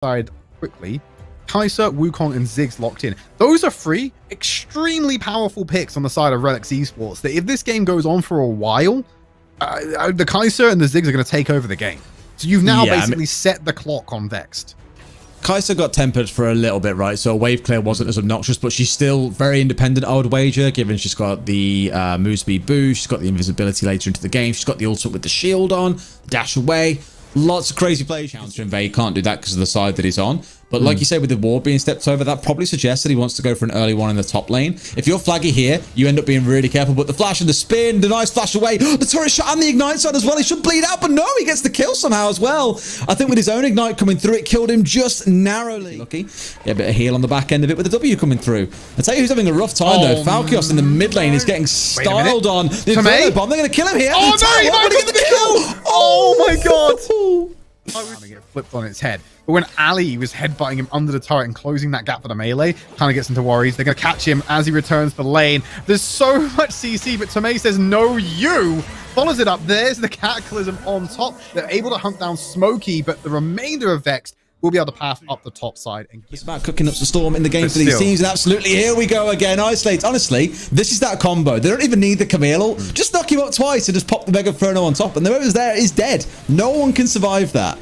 side quickly. Kai'Sa, Wukong, and Ziggs locked in. Those are three extremely powerful picks on the side of Relics Esports that if this game goes on for a while, the Kai'Sa and the Ziggs are going to take over the game. So you've now basically set the clock on Vexed. Kai'Sa got tempered for a little bit, right? So a wave clear wasn't as obnoxious, but she's still very independent, I would wager, given she's got the move speed boost, she's got the invisibility later into the game, she's got the ultimate with the shield on, dash away. Lots of crazy plays. Counter invade can't do that because of the side that he's on. But like you say, with the ward being stepped over, that probably suggests that he wants to go for an early one in the top lane. If you're flaggy here, you end up being really careful. But the flash and the spin, the nice flash away, the turret shot and the ignite side as well. He should bleed out, but no, he gets the kill somehow as well. I think with his own ignite coming through, it killed him just narrowly. Lucky. Yeah, a bit of heal on the back end of it with the W coming through. I tell you who's having a rough time though. Falkios in the mid lane is getting styled on. The Inferno bomb, they're going to kill him here. Oh no, he might get the kill! Oh my god! I was going to get flipped on its head. But when Ali was headbutting him under the turret and closing that gap for the melee, kind of gets into worries. They're going to catch him as he returns to the lane. There's so much CC, but Tomei says, no, you! Follows it up. There's the Cataclysm on top. They're able to hunt down Smokey, but the remainder of Vexed will be able to pass up the top side. And it's about cooking up some storm in the game for these teams. And absolutely, here we go again. Isolate. Honestly, this is that combo. They don't even need the Camille. Just knock him up twice and just pop the Mega Inferno on top. And whoever's there is dead. No one can survive that.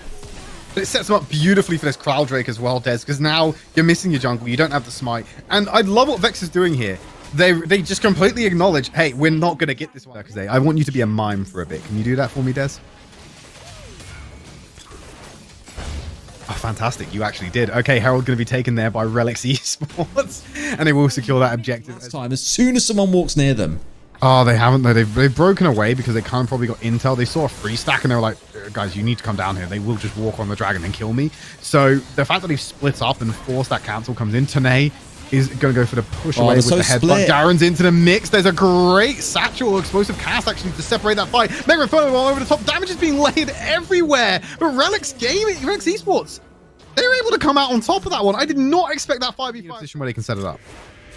But it sets them up beautifully for this Crowd Drake as well, Des, because now you're missing your jungle. You don't have the smite. And I love what Vex is doing here. They just completely acknowledge, hey, we're not going to get this one. Because I want you to be a mime for a bit. Can you do that for me, Des? Oh, fantastic. You actually did. Okay, Herald going to be taken there by Relics Esports. And they will secure that objective. This time, as soon as someone walks near them. Oh, they haven't though. They've broken away because they kind of probably got intel. They saw a free stack and they were like, guys, you need to come down here. They will just walk on the dragon and kill me. So the fact that they've split up and forced that cancel comes in. Tanae is going to go for the push away with the headbutt. Garen's into the mix. There's a great satchel explosive cast actually to separate that fight. Mega Inferno all over the top. Damage is being laid everywhere. But Relics Esports, they were able to come out on top of that one. I did not expect that 5v5 position where they can set it up.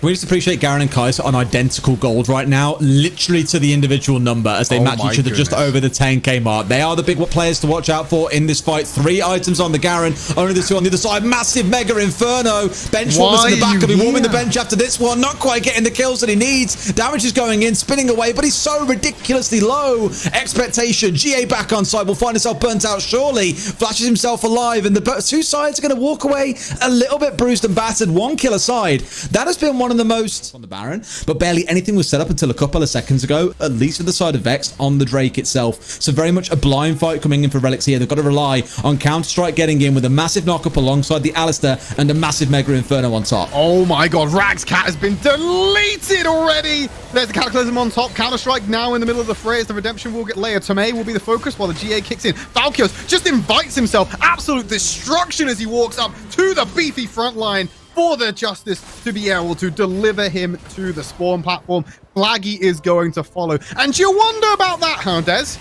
We just appreciate Garen and Kai'Sa on identical gold right now, literally to the individual number as they match each other just over the 10k mark. They are the big players to watch out for in this fight. 3 items on the Garen, only the 2 on the other side. Massive Mega Inferno. Bench warmers in the back. Will be warming the bench after this one. Not quite getting the kills that he needs. Damage is going in, spinning away, but he's so ridiculously low. Expectation. GA back on side. Will find himself burnt out surely. Flashes himself alive, and the 2 sides are going to walk away a little bit bruised and battered. 1 kill aside. That has been one of the most on the Baron, but barely anything was set up until a couple of seconds ago, at least for the side of Vexed on the Drake itself. So very much a blind fight coming in for Relics here. They've got to rely on Counter-Strike getting in with a massive knock-up alongside the Alistair and a massive Mega Inferno on top. Oh my god, Rag's cat has been deleted already. There's the Cataclysm on top. Counter-Strike now in the middle of the fray as the redemption will get layered. Tomei will be the focus while the GA kicks in. Falkios just invites himself absolute destruction as he walks up to the beefy front line for the Justice to be able to deliver him to the spawn platform. Flaggy is going to follow. And you wonder about that, huh, Des?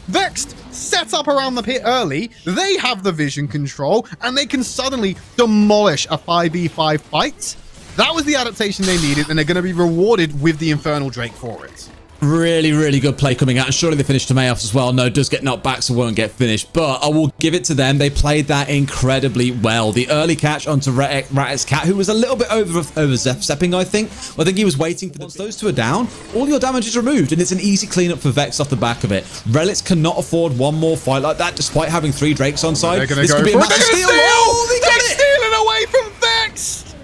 Vexed set up around the pit early. They have the vision control, and they can suddenly demolish a 5v5 fight. That was the adaptation they needed, and they're going to be rewarded with the Infernal Drake for it. Really, really good play coming out. And surely they finished Tomei off as well. No, does get knocked back, so won't get finished. But I will give it to them. They played that incredibly well. The early catch onto Rat's cat, who was a little bit over-stepping, I think. I think he was waiting for once those 2 are down, all your damage is removed, and it's an easy cleanup for Vex off the back of it. Relics cannot afford one more fight like that, despite having 3 Drakes on side. This could be a massive steal. Oh, they got it! Stealing away from Vex!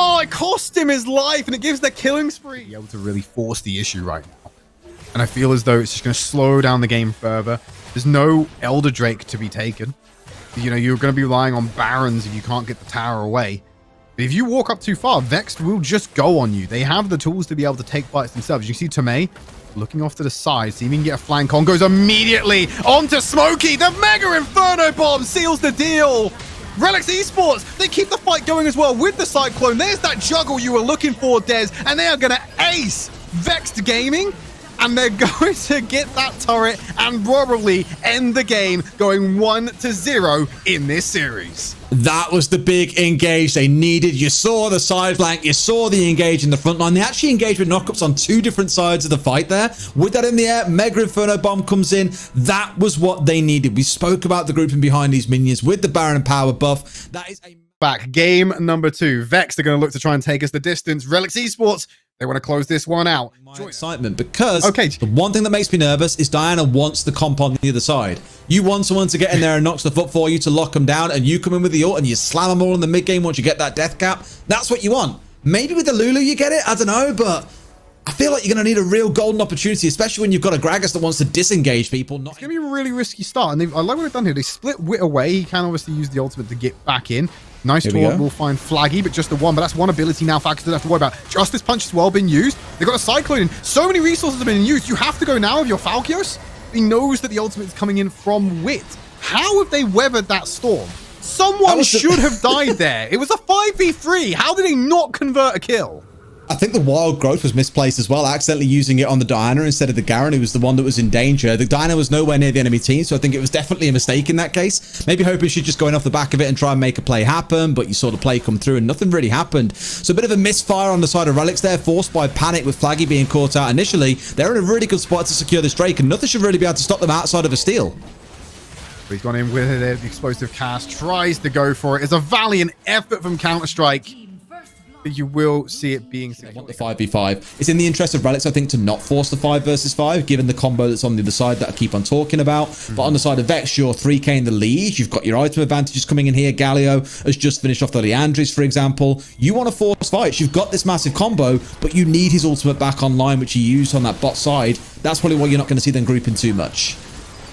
Oh, it cost him his life, and it gives the killing spree. Be able to really force the issue right now. And I feel as though it's just going to slow down the game further. There's no Elder Drake to be taken. You know, you're going to be relying on Barons if you can't get the tower away. But if you walk up too far, Vexed will just go on you. They have the tools to be able to take fights themselves. You see Tomei looking off to the side, see if he can get a flank on, goes immediately onto Smokey. The Mega Inferno Bomb seals the deal. Relics Esports, they keep the fight going as well with the Cyclone. There's that juggle you were looking for, Des, and they are going to ace Vexed Gaming. and they're going to get that turret and probably end the game going 1-0 in this series. That was the big engage they needed. You saw the side flank, you saw the engage in the front line. They actually engaged with knockups on 2 different sides of the fight there. With that in the air, Mega Inferno Bomb comes in. That was what they needed. We spoke about the grouping behind these minions with the Baron and Power buff. That is a... Back, game number 2. Vexed are going to look to try and take us the distance. Relics Esports, they want to close this one out. My excitement, because the one thing that makes me nervous is Diana wants the comp on the other side. You want someone to get in there and knock stuff up for you to lock them down, and you come in with the ult and you slam them all in the mid game once you get that death cap. That's what you want. Maybe with the Lulu you get it, I don't know, but I feel like you're going to need a real golden opportunity, especially when you've got a Gragas that wants to disengage people. It's going to be a really risky start, and I like what they've done here. They split Wit away. He can obviously use the ultimate to get back in. Nice taunt will find Flaggy, but just the one. But that's one ability now Falcons don't have to worry about. Justice Punch has well been used. They've got a Cyclone in. So many resources have been used. You have to go now with your Falkios. He knows that the ultimate is coming in from Wit. How have they weathered that storm? Someone should have died there. It was a 5v3. How did he not convert a kill? I think the wild growth was misplaced as well, accidentally using it on the Diana instead of the Garen, who was the one that was in danger. The Diana was nowhere near the enemy team, so I think it was definitely a mistake in that case. Maybe hoping she'd just go in off the back of it and try and make a play happen, but you saw the play come through and nothing really happened. So a bit of a misfire on the side of Relics there, forced by panic with Flaggy being caught out initially. They're in a really good spot to secure this Drake, and nothing should really be able to stop them outside of a steal. He's gone in with the explosive cast, tries to go for it. It's a valiant effort from Counter-Strike. You will see it being... I want the 5v5. It's in the interest of Relics, I think, to not force the 5 versus 5, given the combo that's on the other side that I keep on talking about. But on the side of Vex, you're 3k in the lead. You've got your item advantages coming in here. Galio has just finished off the Leandris, for example. You want to force fights. You've got this massive combo, but you need his ultimate back online, which he used on that bot side. That's probably why you're not going to see them grouping too much.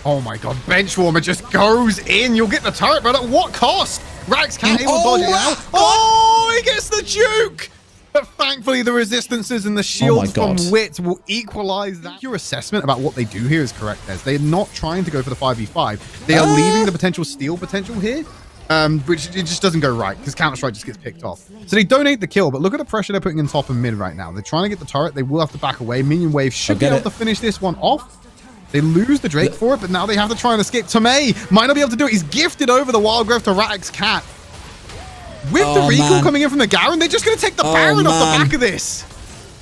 Oh my god, Benchwarmer just goes in. You'll get the turret, but at what cost? Rax can't even dodge it out. Oh, he gets the juke! But thankfully, the resistances and the shields from Wit will equalize that. Your assessment about what they do here is correct, Des. They're not trying to go for the 5v5. They are leaving the potential steal potential here, which it just doesn't go right because Counter-Strike just gets picked off. So they donate the kill, but look at the pressure they're putting in top and mid right now. They're trying to get the turret. They will have to back away. Minion Wave should be able to finish this one off. They lose the Drake for it, but now they have to try and escape. Tomei might not be able to do it. He's gifted over the Wild Growth to Ratic's Cat. With the recall coming in from the Garen, they're just going to take the Baron off the back of this.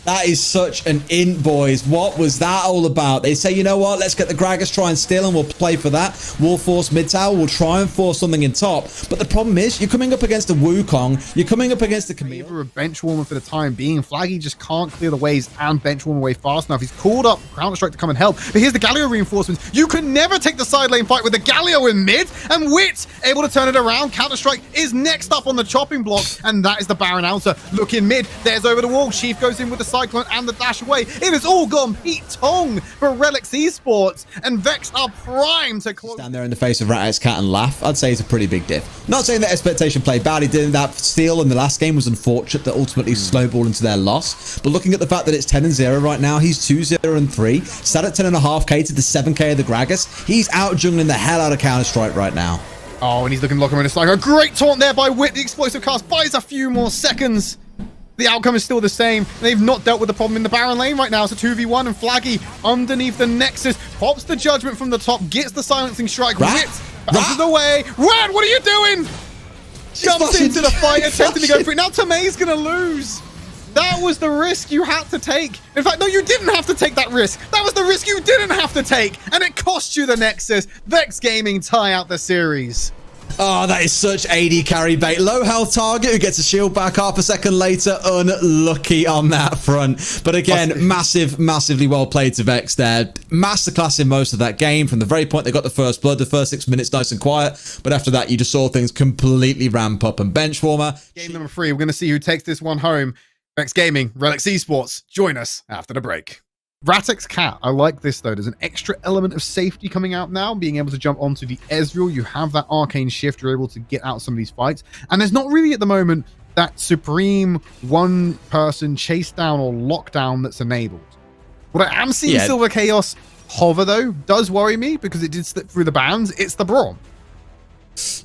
That is such an int, boys. What was that all about? They say, you know what? Let's get the Gragas, try and steal, and we'll play for that. We'll force mid tower. We'll try and force something in top. But the problem is, you're coming up against a Wukong. You're coming up against the Camille. A Benchwarmer for the time being. Flaggy just can't clear the waves and Benchwarmer away fast enough. He's called up Counter-Strike to come and help. But here's the Galio reinforcements. You can never take the side lane fight with the Galio in mid. And Wit able to turn it around. Counter-Strike is next up on the chopping block. And that is the Baron Outer. Look in mid. There's over the wall. Chief goes in with the Cyclone and the dash away. It is all gone Pete Tong for Relics Esports, and Vex are primed to close. Stand there in the face of Ratic's Cat and laugh. I'd say it's a pretty big diff. Not saying that Expectation played badly. Doing that steal in the last game was unfortunate that ultimately snowballed into their loss. But looking at the fact that it's 10-0 right now, he's 2-0-3. Sat at 10.5k to the 7k of the Gragas. He's out jungling the hell out of Counter-Strike right now. Oh, and he's looking to lock him in a cycle. A great taunt there by Wit. The explosive cast buys a few more seconds. The outcome is still the same. They've not dealt with the problem in the Baron lane right now. It's a 2v1, and Flaggy underneath the Nexus pops the judgment from the top, gets the silencing strike. Wit bounces away. Rad, what are you doing? Jumps into the fight, attempting to go free. Now Tomei's going to lose. That was the risk you had to take. In fact, no, you didn't have to take that risk. That was the risk you didn't have to take, and it cost you the Nexus. Vex Gaming tie out the series. Oh, that is such AD carry bait. Low health target who gets a shield back half a second later. Unlucky on that front. But again, massively well played to Vex there. Masterclass in most of that game. From the very point they got the first blood, the first 6 minutes nice and quiet. But after that, you just saw things completely ramp up. And Benchwarmer. Game number 3. We're going to see who takes this one home. Vex Gaming, Relics Esports. Join us after the break. Ratic's Cat. I like this, though. There's an extra element of safety coming out now. Being able to jump onto the Ezreal. You have that arcane shift. You're able to get out some of these fights. And there's not really, at the moment, that supreme one-person chase down or lockdown that's enabled. What I am seeing Silver Chaos hover, though, does worry me because it did slip through the bans. It's the Braum.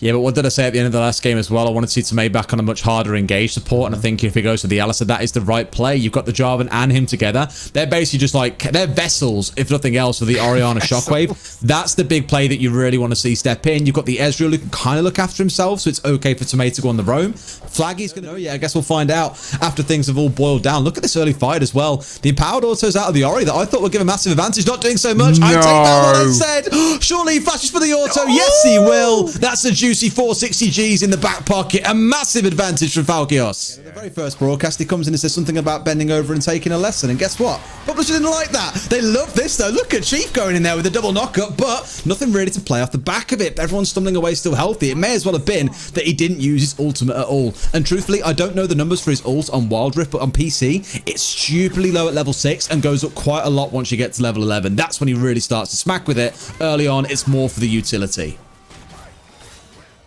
Yeah, but what did I say at the end of the last game as well? I wanted to see Tomei back on a much harder engaged support, and I think if he goes to the Alistair, that is the right play. You've got the Jarvan and him together. They're basically just like, they're vessels, if nothing else, for the Orianna Shockwave. That's the big play that you really want to see step in. You've got the Ezreal who can kind of look after himself, so it's okay for Tomei to go on the roam. Flaggy's going to, yeah, I guess we'll find out after things have all boiled down. Look at this early fight as well. The empowered autos out of the Ori that I thought would give a massive advantage, not doing so much. I take that one instead. Surely he flashes for the auto. Yes, he will. That's a juicy 460 Gs in the back pocket. A massive advantage from Falkios. The very first broadcast, he comes in and says something about bending over and taking a lesson. And guess what? Publishers didn't like that. They love this, though. Look at Chief going in there with a double knockup, but nothing really to play off the back of it. Everyone's stumbling away still healthy. It may as well have been that he didn't use his ultimate at all. And truthfully, I don't know the numbers for his ult on Wild Rift, but on PC, it's stupidly low at level 6 and goes up quite a lot once you get to level 11. That's when he really starts to smack with it. Early on, it's more for the utility.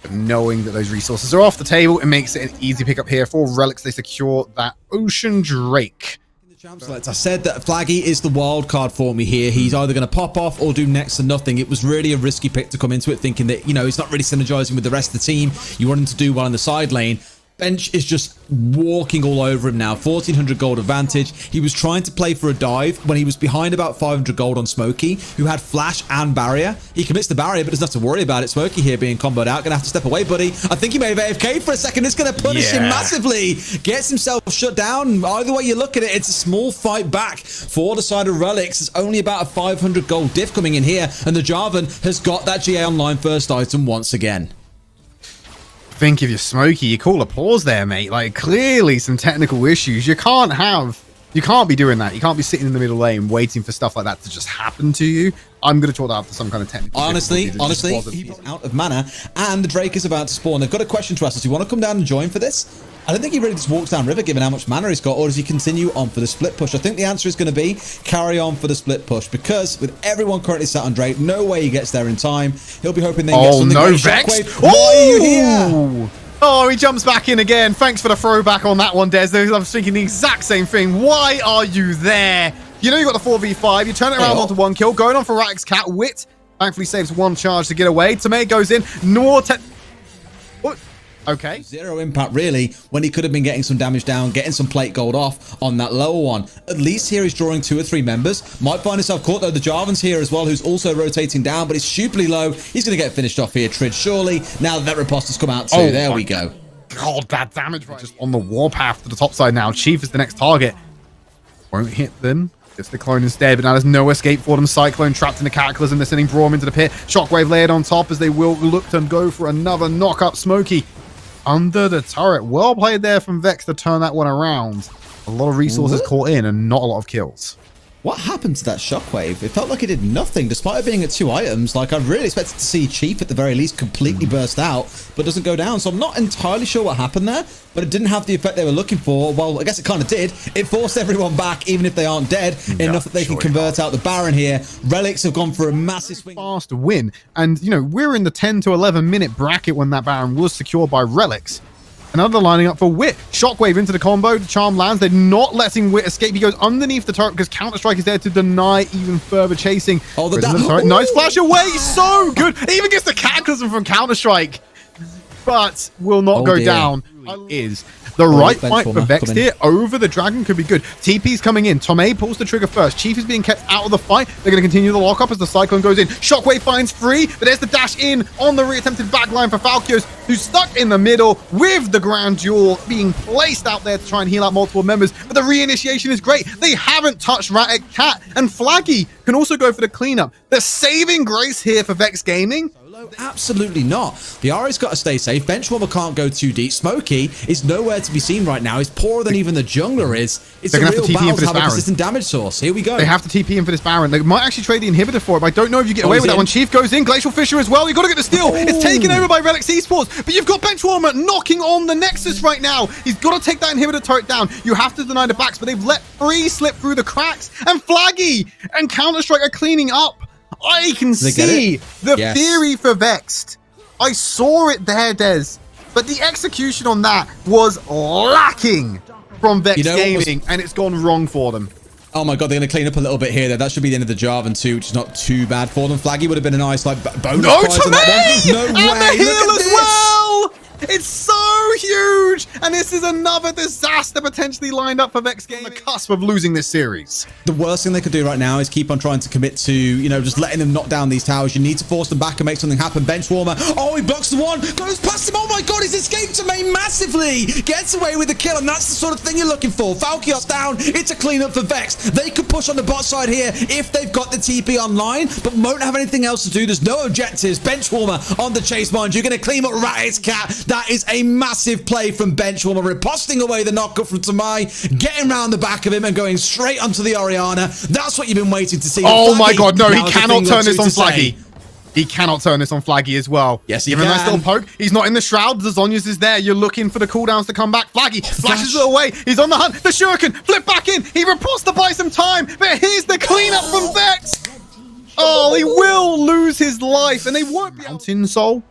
Knowing that those resources are off the table, it makes it an easy pickup here for Relics. They secure that Ocean Drake. I said that Flaggy is the wild card for me here. He's either going to pop off or do next to nothing. It was really a risky pick to come into it thinking that, you know, he's not really synergizing with the rest of the team. You want him to do well in the side lane. Bench is just walking all over him now. 1400 gold advantage. He was trying to play for a dive when he was behind about 500 gold on Smokey, who had flash and barrier. He commits the barrier, but doesn't have to worry about it. Smokey here being comboed out. Gonna have to step away, buddy. I think he may have AFK'd for a second. It's gonna punish him massively. Gets himself shut down. Either way you look at it, it's a small fight back for the side of Relics. There's only about a 500 gold diff coming in here, and the Jarvan has got that GA Online first item once again. Think if you're Smokey, you call a pause there, mate. Like, clearly some technical issues. You can't be doing that. You can't be sitting in the middle lane waiting for stuff like that to just happen to you. I'm going to chalk that up to some kind of technical Honestly, he's out of mana, and the Drake is about to spawn. They've got a question to ask us. Do you want to come down and join for this? I don't think he really just walks down river given how much mana he's got, or does he continue on for the split push? I think the answer is going to be carry on for the split push, because with everyone currently sat on Drake, no way he gets there in time. He'll be hoping they get something. Oh no, Vexed! Why are you here? Oh, he jumps back in again. Thanks for the throwback on that one, Des. I was thinking the exact same thing. Why are you there? You know you got the 4v5. You turn it around onto 1 kill. Going on for Ratix Cat. Wit thankfully saves 1 charge to get away. Tomei goes in. What? Okay. Zero impact, really, when he could have been getting some damage down, getting some plate gold off on that lower one. At least here he's drawing 2 or 3 members. Might find himself caught, though. The Jarvan's here as well, who's also rotating down, but he's stupidly low. He's going to get finished off here, Trid, surely. Now that Riposta's come out, too. Oh, there we go. God, that damage right just on the warpath to the top side now. Chief is the next target. Won't hit them. Gets the clone instead, but now there's no escape for them. Cyclone trapped in the Cataclysm. They're sending Braum into the pit. Shockwave layered on top as they will look to go for another knock-up. Smokey under the turret. Well played there from Vex to turn that one around. A lot of resources caught in and not a lot of kills. What happened to that Shockwave? It felt like it did nothing, despite it being at 2 items. Like, I really expected to see Chief, at the very least, completely burst out, but doesn't go down. So I'm not entirely sure what happened there, but it didn't have the effect they were looking for. Well, I guess it kind of did. It forced everyone back, even if they aren't dead, enough that they can convert out the Baron here. Relics have gone for a massive swing. Fast win. And, you know, we're in the 10 to 11 minute bracket when that Baron was secured by Relics. Another lining up for Wit. Shockwave into the combo. The charm lands. They're not letting Wit escape. He goes underneath the turret because Counter-Strike is there to deny even further chasing. Oh, the turret. Nice flash away. So good. Even gets the Cataclysm from Counter-Strike. But will not go down. Is the right fight for Vexed here over the Dragon could be good. TP's coming in. Tomei pulls the trigger first. Chief is being kept out of the fight. They're going to continue the lockup as the Cyclone goes in. Shockwave finds free, but there's the dash in on the re-attempted backline for Falkios, who's stuck in the middle with the Grand Duel being placed out there to try and heal out multiple members. But the reinitiation is great. They haven't touched Rattic Cat, and Flaggy can also go for the cleanup. The saving grace here for Vex Gaming. Absolutely not. The Ari's got to stay safe. Benchwarmer can't go too deep. Smokey is nowhere to be seen right now. He's poorer than even the jungler is. It's a real battle to have a consistent damage source. Here we go. They have to TP in for this Baron. They might actually trade the inhibitor for it, but I don't know if you get away with that one. Chief goes in. Glacial Fissure as well. You've got to get the steal. It's taken over by Relics Esports, but you've got Benchwarmer knocking on the Nexus right now. He's got to take that inhibitor turret down. You have to deny the backs, but they've let Free slip through the cracks, and Flaggy and Counter-Strike are cleaning up. I can see the theory for Vexed. I saw it there, Des. But the execution on that was lacking from Vexed Gaming, and it's gone wrong for them. Oh my god, they're going to clean up a little bit here. Though. That should be the end of the Jarvan too, which is not too bad for them. Flaggy would have been a nice like bonus prize on that one. No and way! The heal as well. It's so huge, and this is another disaster potentially lined up for Vexed Gaming. On the cusp of losing this series. The worst thing they could do right now is keep on trying to commit to, you know, just letting them knock down these towers. You need to force them back and make something happen. Benchwarmer. Oh, he blocks the one. Goes past him. Oh my god, he's escaped to main massively. Gets away with the kill, and that's the sort of thing you're looking for. Falkios down. It's a cleanup for Vexed. They could push on the bot side here if they've got the TP online, but won't have anything else to do. There's no objectives. Benchwarmer on the chase, mind. You're going to clean up Rat's cat. That is a massive play from Benchwarmer, riposting away the knockup from Tamai, getting round the back of him and going straight onto the Orianna. That's what you've been waiting to see. Oh my god, no, he cannot turn this on Flaggy. He cannot turn this on Flaggy as well. Yes, he can. Give him a nice little poke. He's not in the shroud. The Zhonya's is there. You're looking for the cooldowns to come back. Flaggy flashes it away. He's on the hunt. The Shuriken flip back in. He riposte to buy some time, but here's the cleanup from Vex. Oh, he will lose his life, and they won't be Mountain Soul.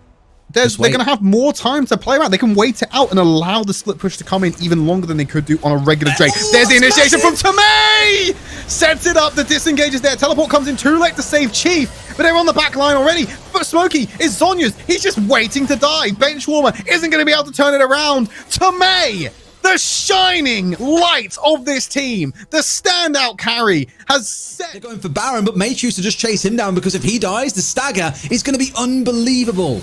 They're going to have more time to play around. They can wait it out and allow the split push to come in even longer than they could do on a regular Drake. There's the initiation from Tamay! Sets it up. The disengage is there. Teleport comes in too late to save Chief, but they're on the back line already. But Smokey is Zhonya's. He's just waiting to die. Benchwarmer isn't going to be able to turn it around. Tamay, the shining light of this team, the standout carry, has set. They're going for Baron, but may choose to just chase him down because if he dies, the stagger is going to be unbelievable.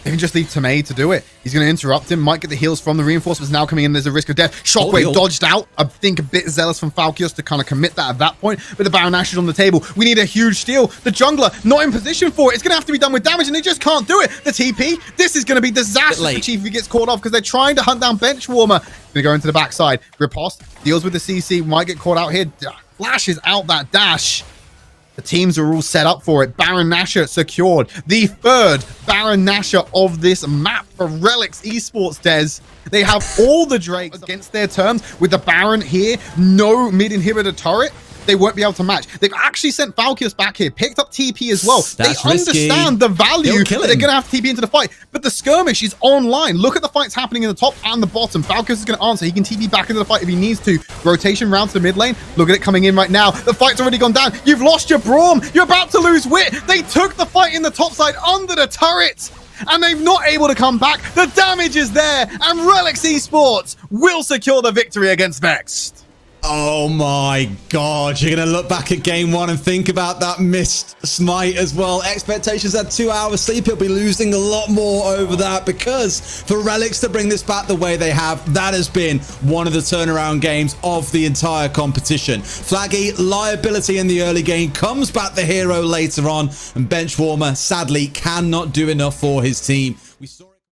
They can just leave Tamay to do it. He's going to interrupt him. Might get the heals from the reinforcements now coming in. There's a risk of death. Shockwave dodged out. I think a bit zealous from Falkios to kind of commit that at that point. But the Baron Ash is on the table. We need a huge steal. The jungler not in position for it. It's going to have to be done with damage, and they just can't do it. The TP. This is going to be disastrous for Chief if he gets caught off because they're trying to hunt down Benchwarmer. Going to go into the backside. Riposte deals with the CC. Might get caught out here. Flashes out that dash. The teams are all set up for it. Baron Nashor secured. The third Baron Nashor of this map for Relics Esports, Des. They have all the Drakes against their terms with the Baron here. No mid-inhibitor turret. They won't be able to match. They've actually sent Falkios back here, picked up TP as well. That's they understand the value that they're going to have to TP into the fight. But the skirmish is online. Look at the fights happening in the top and the bottom. Falkios is going to answer. He can TP back into the fight if he needs to. Rotation round to the mid lane. Look at it coming in right now. The fight's already gone down. You've lost your Braum. You're about to lose Wit. They took the fight in the top side under the turret, and they've not able to come back. The damage is there, and Relics Esports will secure the victory against Vexed. Oh my god, you're going to look back at game one and think about that missed smite as well. Expectations had 2 hours sleep. He'll be losing a lot more over that because for Relics to bring this back the way they have, that has been one of the turnaround games of the entire competition. Flaggy, liability in the early game, comes back the hero later on, and Benchwarmer, sadly, cannot do enough for his team. We saw